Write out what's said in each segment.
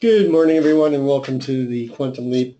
Good morning, everyone, and welcome to the Quantum Leap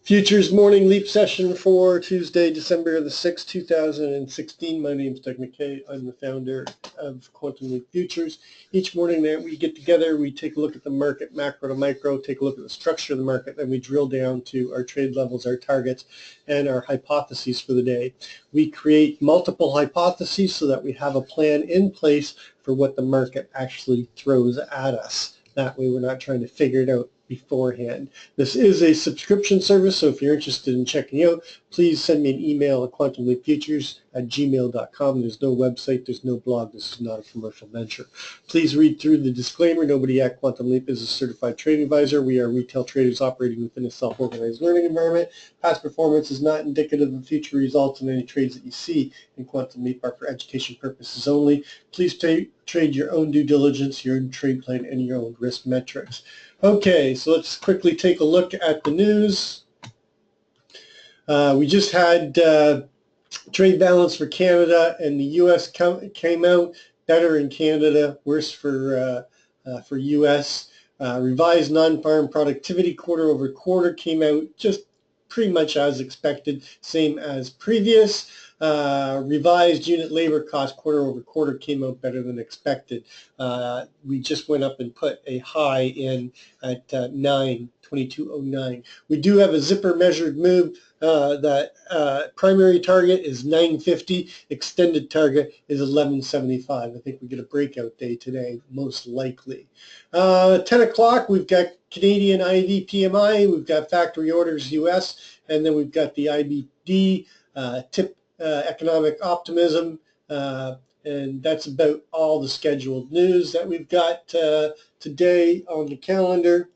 Futures Morning Leap session for Tuesday, December the 6th, 2016. My name is Doug McKay. I'm the founder of Quantum Leap Futures. Each morning that we get together, we take a look at the market, macro to micro, take a look at the structure of the market, then we drill down to our trade levels, our targets, and our hypotheses for the day. We create multiple hypotheses so that we have a plan in place for what the market actually throws at us. That way we're not trying to figure it out beforehand. This is a subscription service, so if you're interested in checking out, please send me an email at quantumleapfutures@gmail.com. There's no website, there's no blog, this is not a commercial venture. Please read through the disclaimer. Nobody at Quantum Leap is a certified trading advisor. We are retail traders operating within a self-organized learning environment. Past performance is not indicative of future results, and any trades that you see in Quantum Leap are for education purposes only. Please trade your own due diligence, your own trade plan, and your own risk metrics. Okay, so let's quickly take a look at the news. We just had trade balance for Canada and the U.S. came out better in Canada, worse for U.S. Revised non-farm productivity quarter over quarter came out just pretty much as expected, same as previous. Revised unit labor cost quarter over quarter came out better than expected. We just went up and put a high in at 2209. We do have a zipper measured move. That primary target is 950, extended target is 1175. I think we get a breakout day today, most likely. 10 o'clock, we've got Canadian IV PMI, we've got factory orders US, and then we've got the IBD tip economic optimism, and that's about all the scheduled news that we've got today on the calendar.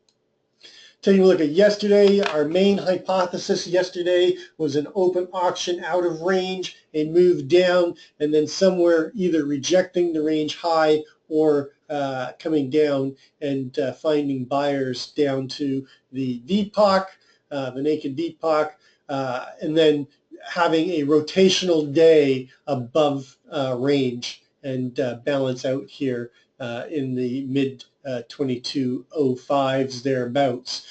Taking a look at yesterday, our main hypothesis yesterday was an open auction out of range, a move down, and then somewhere either rejecting the range high or coming down and finding buyers down to the VPOC, the naked VPOC, and then having a rotational day above range and balance out here in the mid 2205s thereabouts.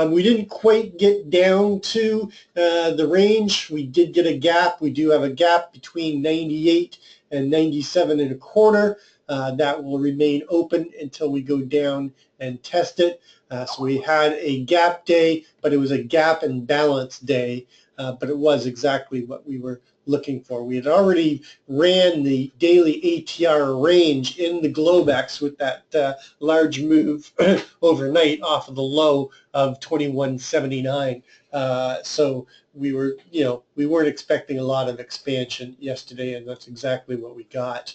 We didn't quite get down to the range. We did get a gap. We do have a gap between 98 and 97 and a quarter. That will remain open until we go down and test it. So we had a gap day, but it was a gap and balance day. But it was exactly what we were looking for. We had already ran the daily ATR range in the Globex with that large move overnight off of the low of 2179. So we were, we weren't expecting a lot of expansion yesterday, and that's exactly what we got.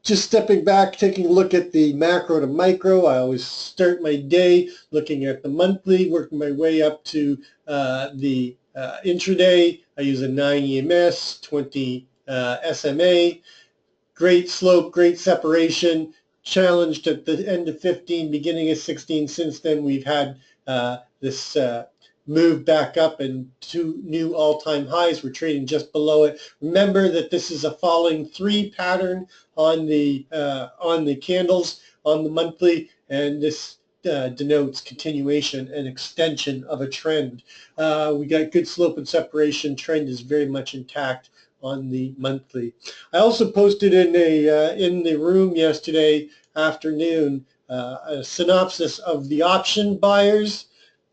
Just stepping back, taking a look at the macro to micro. I always start my day looking at the monthly, working my way up to the intraday. I use a 9 EMS, 20 SMA. Great slope, great separation. Challenged at the end of 15, beginning of 16. Since then, we've had this move back up and two new all-time highs. We're trading just below it. Remember that this is a falling 3 pattern on the candles on the monthly, and this denotes continuation and extension of a trend. We got good slope and separation. Trend is very much intact on the monthly. I also posted in the room yesterday afternoon a synopsis of the option buyers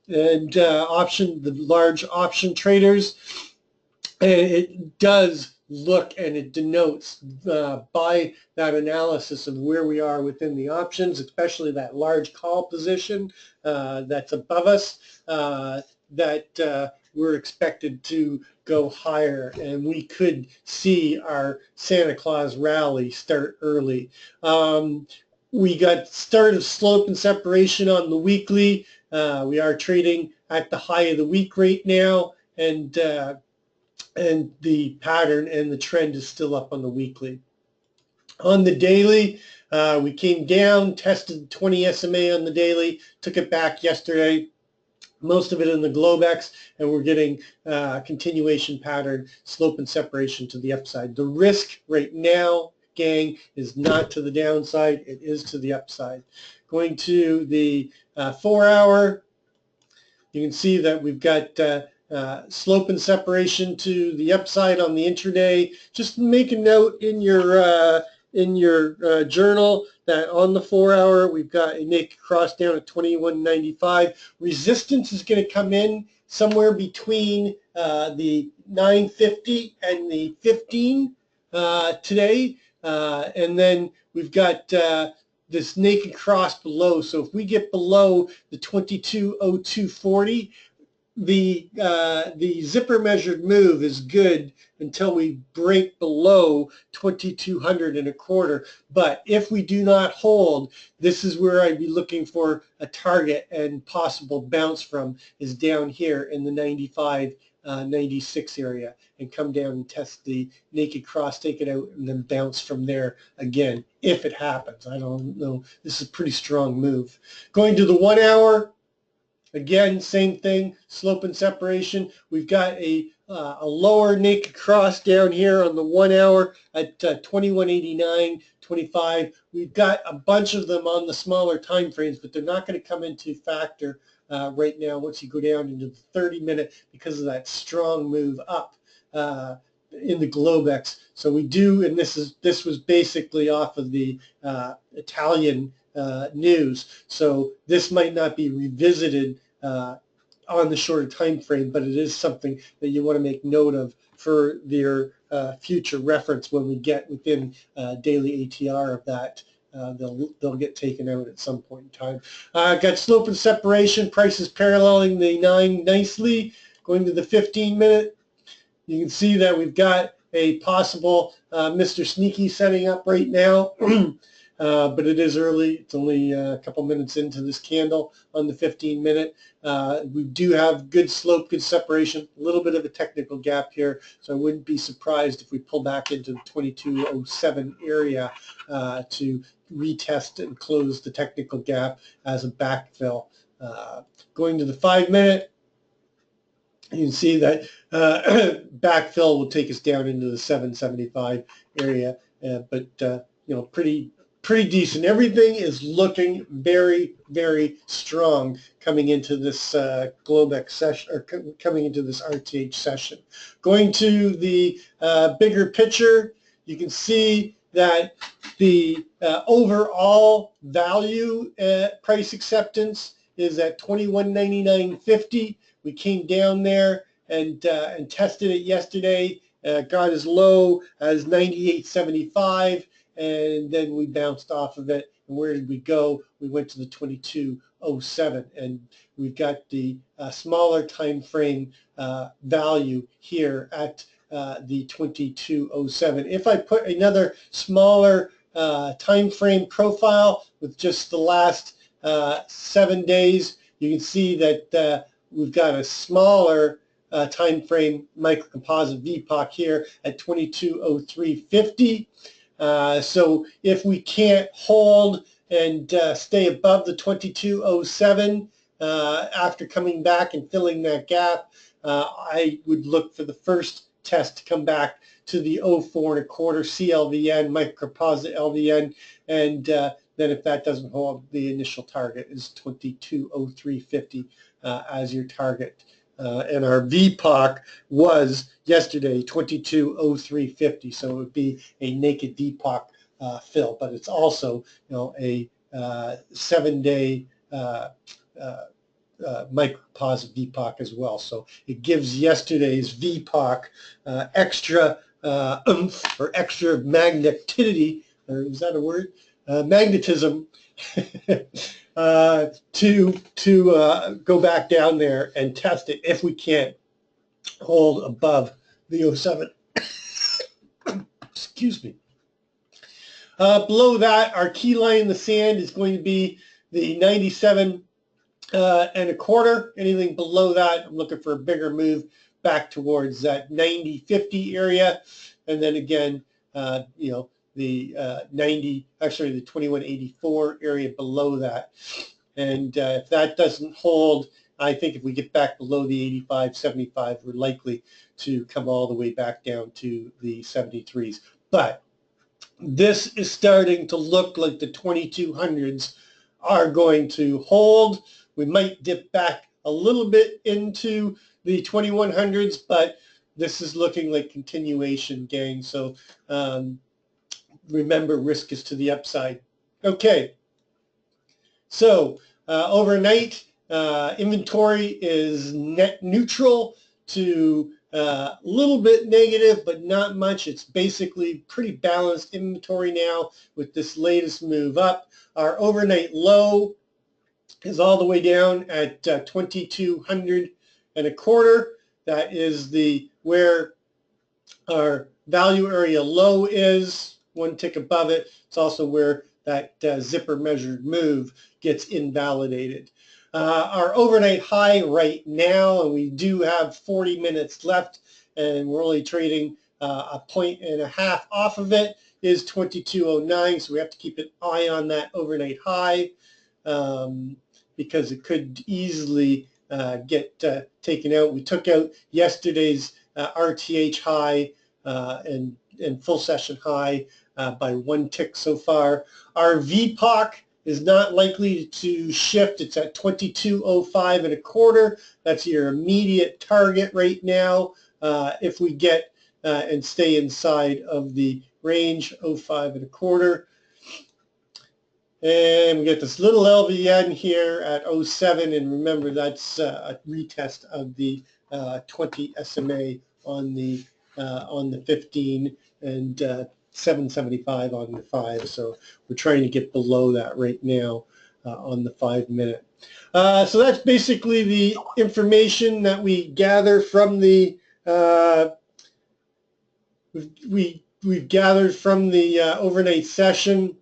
and the large option traders. And it does look and it denotes by that analysis of where we are within the options, especially that large call position that's above us, that we're expected to go higher, and we could see our Santa Claus rally start early. We got start of slope and separation on the weekly. We are trading at the high of the week right now, and the pattern and the trend is still up on the weekly. On the daily, we came down, tested 20 SMA on the daily, took it back yesterday, most of it in the Globex, and we're getting continuation pattern, slope and separation to the upside. The risk right now, gang, is not to the downside, it is to the upside. Going to the 4-hour, you can see that we've got slope and separation to the upside on the intraday. Just make a note in your journal that on the 4-hour we've got a naked cross down at 21.95. Resistance is going to come in somewhere between the 950 and the 15 today, and then we've got this naked cross below. So if we get below the 220240, the zipper measured move is good until we break below 2200 and a quarter. But if we do not hold, this is where I'd be looking for a target and possible bounce from, is down here in the 95 96 area, and come down and test the naked cross, take it out, and then bounce from there again if it happens. I don't know. This is a pretty strong move. Going to the 1-hour, again, same thing, slope and separation. We've got a lower naked cross down here on the 1-hour at 21.89.25. We've got a bunch of them on the smaller time frames, but they're not going to come into factor right now once you go down into the 30-minute because of that strong move up in the Globex. So we do, and this was basically off of the Italian news. So this might not be revisited on the shorter time frame, but it is something that you want to make note of for your future reference when we get within daily ATR of that. They'll get taken out at some point in time. Got slope and separation, prices paralleling the 9 nicely. Going to the 15-minute, you can see that we've got a possible Mr. Sneaky setting up right now. But it is early. It's only a couple minutes into this candle on the 15-minute. We do have good slope, good separation, a little bit of a technical gap here, so I wouldn't be surprised if we pull back into the 2207 area to retest and close the technical gap as a backfill. Going to the 5-minute, you can see that backfill will take us down into the 775 area, but you know, pretty decent. Everything is looking very, very strong coming into this Globex session, or coming into this RTH session. Going to the bigger picture, you can see that the overall value price acceptance is at 21.9950. We came down there and tested it yesterday. Got as low as 98.75. And then we bounced off of it. And where did we go? We went to the 2207, and we've got the smaller time frame value here at the 2207. If I put another smaller time frame profile with just the last 7 days, you can see that we've got a smaller time frame microcomposite VPOC here at 2203.50. So if we can't hold and stay above the 2207 after coming back and filling that gap, I would look for the first test to come back to the 04.25 CLVN, microcomposite LVN, and then if that doesn't hold, the initial target is 2203.50 as your target. And our VPOC was yesterday 2203.50, so it would be a naked VPOC fill, but it's also, you know, a 7-day microcomposite VPOC as well. So it gives yesterday's VPOC extra oomph, or extra magneticity, or is that a word? Magnetism to go back down there and test it if we can't hold above the 07. Excuse me. Below that, our key line in the sand is going to be the 97.25. Anything below that, I'm looking for a bigger move back towards that 90.50 area, and then again, you know, the the 21.84 area below that. And if that doesn't hold, I think if we get back below the 85.75, we're likely to come all the way back down to the 73s. But this is starting to look like the 2200s are going to hold. We might dip back a little bit into the 2100s, but this is looking like continuation, gang. So remember, risk is to the upside. Okay, so overnight, inventory is net neutral to a little bit negative, but not much. It's basically pretty balanced inventory now with this latest move up. Our overnight low is all the way down at 2,200 and a quarter. That is where our value area low is, one tick above it. It's also where that zipper measured move gets invalidated. Our overnight high right now, and we do have 40 minutes left, and we're only trading a point and a half off of it, is 2209. So we have to keep an eye on that overnight high because it could easily get taken out. We took out yesterday's RTH high and full session high by one tick so far. Our VPOC is not likely to shift. It's at 2205 and a quarter. That's your immediate target right now if we get and stay inside of the range 05 and a quarter. And we get this little LVN here at 07, and remember that's a retest of the 20 SMA on the 15 and 775 on the 5. So we're trying to get below that right now on the 5 minute. So that's basically the information that we gather from the we've gathered from the overnight session.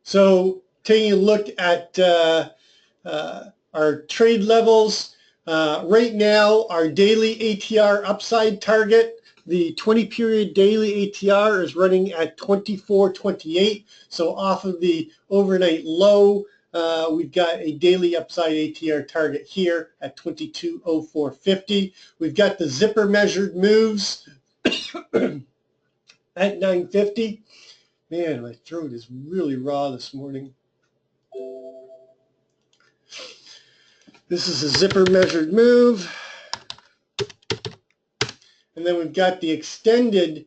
So taking a look at our trade levels, right now our daily ATR upside target, the 20-period daily ATR is running at 24.28. So off of the overnight low, we've got a daily upside ATR target here at 22.0450. We've got the zipper measured moves at 950. Man, my throat is really raw this morning. This is a zipper measured move. And then we've got the extended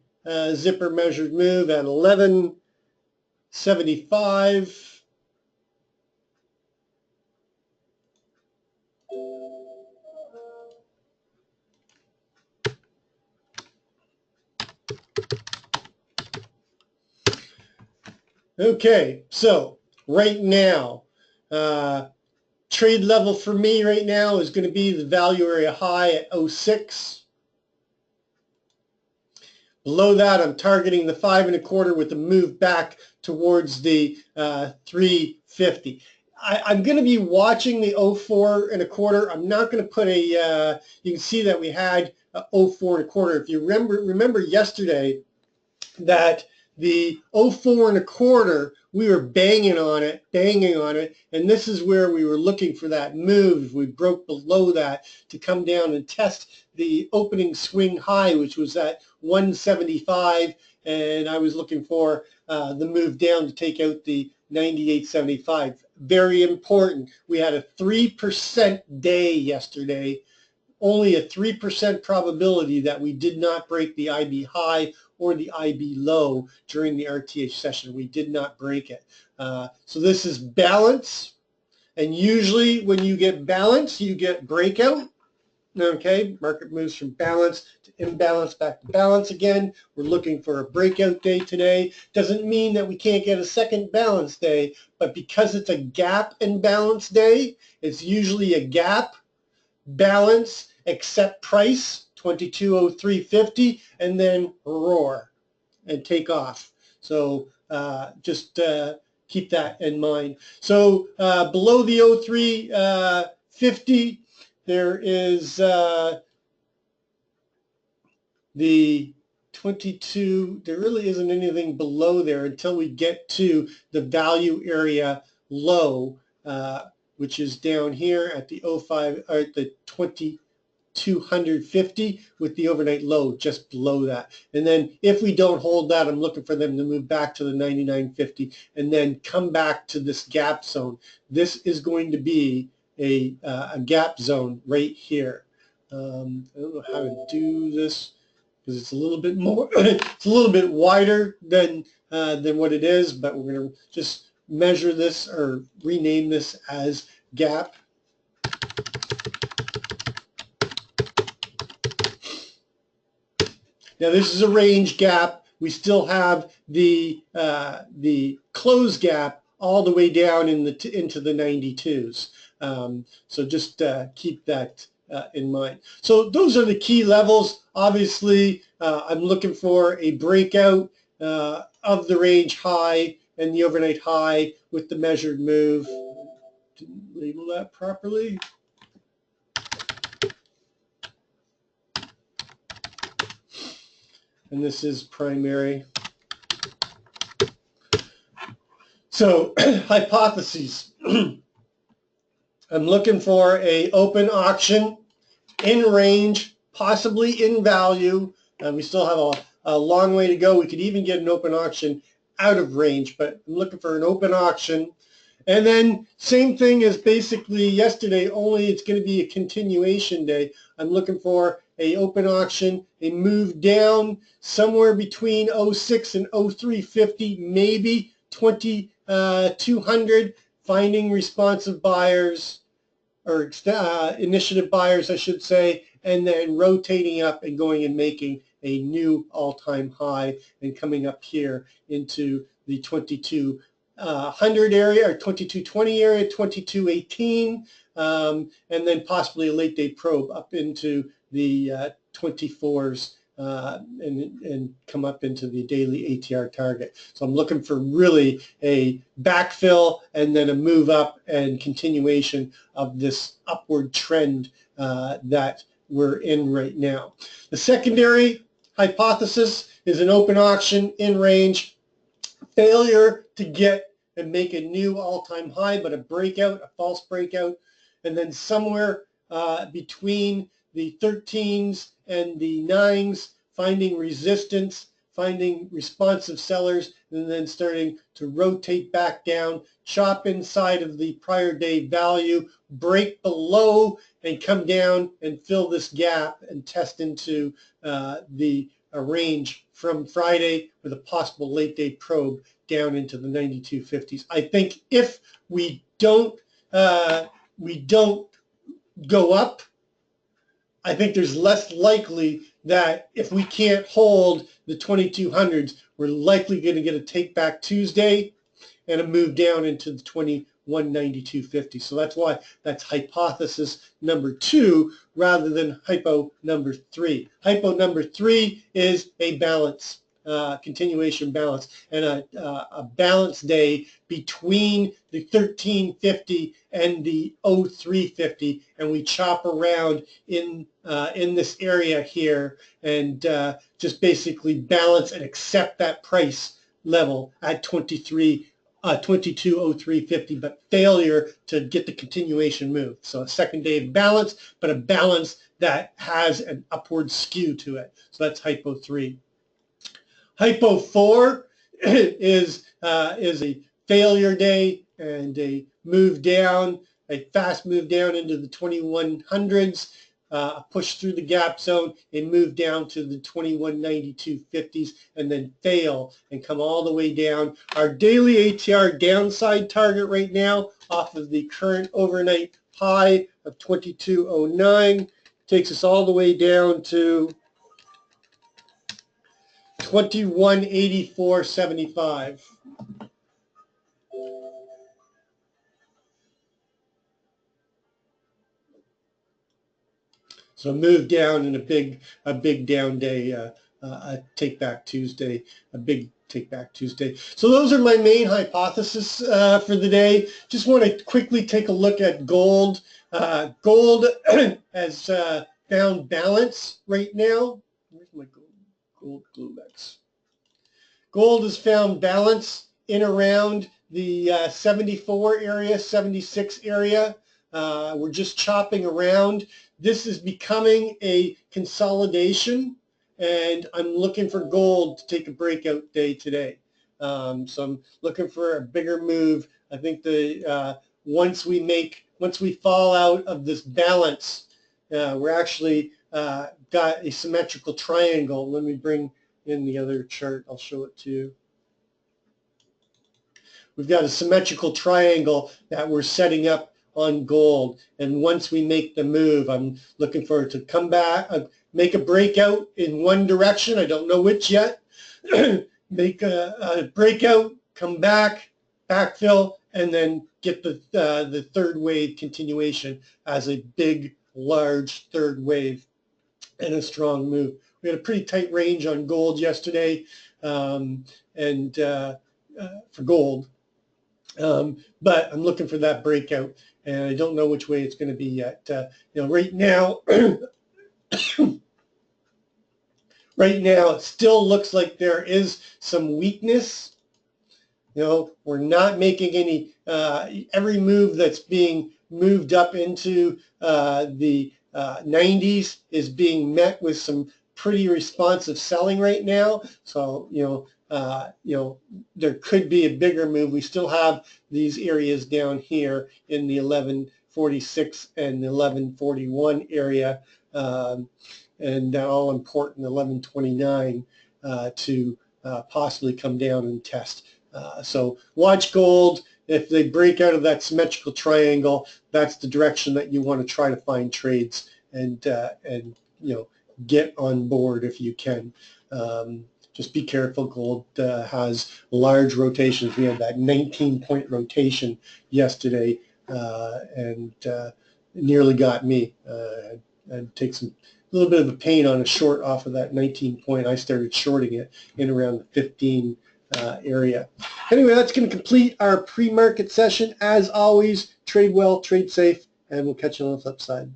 zipper measured move at 1175. Okay, so right now, trade level for me right now is going to be the value area high at 06. Below that, I'm targeting the 5 and a quarter with a move back towards the 350. I'm going to be watching the 04 and a quarter. I'm not going to put a, you can see that we had 04 and a quarter. If you remember yesterday that the 04 and a quarter, we were banging on it, and this is where we were looking for that move. We broke below that to come down and test the opening swing high, which was at 175, and I was looking for the move down to take out the 98.75. Very important. We had a 3% day yesterday, only a 3% probability that we did not break the IB high or the IB low during the RTH session. We did not break it. So this is balance, and usually when you get balance, you get breakout. Okay, market moves from balance to imbalance, back to balance again. We're looking for a breakout day today. Doesn't mean that we can't get a second balance day, but because it's a gap imbalance day, it's usually a gap, balance, accept price, 2203.50, and then roar and take off. So just keep that in mind. So below the 03.50, there is the 22. There really isn't anything below there until we get to the value area low, which is down here at the 05 or at the 20 250 with the overnight low just below that. And then if we don't hold that, I'm looking for them to move back to the 99.50 and then come back to this gap zone. This is going to be a gap zone right here. I don't know how to do this because it's a little bit more, it's a little bit wider than what it is, but we're going to just measure this or rename this as gap. Now this is a range gap. We still have the close gap all the way down into the 92s. So just keep that in mind. So those are the key levels. Obviously, I'm looking for a breakout of the range high and the overnight high with the measured move. Didn't label that properly. And this is primary. So hypotheses. I'm looking for a open auction in range, possibly in value. We still have a long way to go. We could even get an open auction out of range, but I'm looking for an open auction. And then same thing as basically yesterday, only it's going to be a continuation day. I'm looking for a open auction, a move down somewhere between 06 and 0350, maybe 2200, finding responsive buyers or initiative buyers, I should say, and then rotating up and going and making a new all-time high and coming up here into the 2200 area or 2220 area, 2218, and then possibly a late day probe up into the 24s and come up into the daily ATR target. So I'm looking for really a backfill and then a move up and continuation of this upward trend that we're in right now. The secondary hypothesis is an open auction in range, failure to get and make a new all-time high, but a breakout, a false breakout, and then somewhere between the 13s and the 9s, finding resistance, finding responsive sellers, and then starting to rotate back down, chop inside of the prior day value, break below, and come down and fill this gap and test into the range from Friday with a possible late day probe down into the 92.50s. I think if we don't go up, I think there's less likely that if we can't hold the 2200s, we're likely going to get a take back Tuesday and a move down into the 2192.50. So that's why that's hypothesis number 2 rather than hypo number 3. Hypo number 3 is a balance, continuation balance, and a balance day between the 1350 and the 0350, and we chop around in this area here and just basically balance and accept that price level at 2203.50, but failure to get the continuation move. So a second day of balance, but a balance that has an upward skew to it. So that's hypo 3. Hypo 4 is a failure day and a move down, a fast move down into the 2100s, a push through the gap zone and move down to the 2192.50s and then fail and come all the way down. Our daily ATR downside target right now off of the current overnight high of 2209 takes us all the way down to 2184.75. So a move down and a big down day, a take back Tuesday, a big take back Tuesday. So those are my main hypotheses for the day. Just want to quickly take a look at gold. Gold has found balance right now. Where's my gold Gluex? Gold has found balance in around the 74 area, 76 area. We're just chopping around this is becoming a consolidation, and I'm looking for gold to take a breakout day today. So I'm looking for a bigger move. I think once we fall out of this balance, we're actually got a symmetrical triangle. Let me bring in the other chart. I'll show it to you. We've got a symmetrical triangle that we're setting up on gold, and once we make the move, I'm looking for it to come back, make a breakout in one direction. I don't know which yet. Make a breakout, come back, backfill, and then get the third wave continuation as a big, large third wave and a strong move. We had a pretty tight range on gold yesterday, and for gold. But I'm looking for that breakout, and I don't know which way it's going to be yet. Right now, it still looks like there is some weakness. We're not making any. Every move that's being moved up into the 90s is being met with some pretty responsive selling right now. So there could be a bigger move. We still have these areas down here in the 1146 and the 1141 area, and all important 1129 to possibly come down and test. So watch gold. If they break out of that symmetrical triangle, that's the direction that you want to try to find trades and get on board if you can. Just be careful. Gold has large rotations. We had that 19-point rotation yesterday, and nearly got me. I'd take a little bit of a pain on a short off of that 19-point. I started shorting it in around the 15 area. Anyway, that's going to complete our pre-market session. As always, trade well, trade safe, and we'll catch you on the flip side.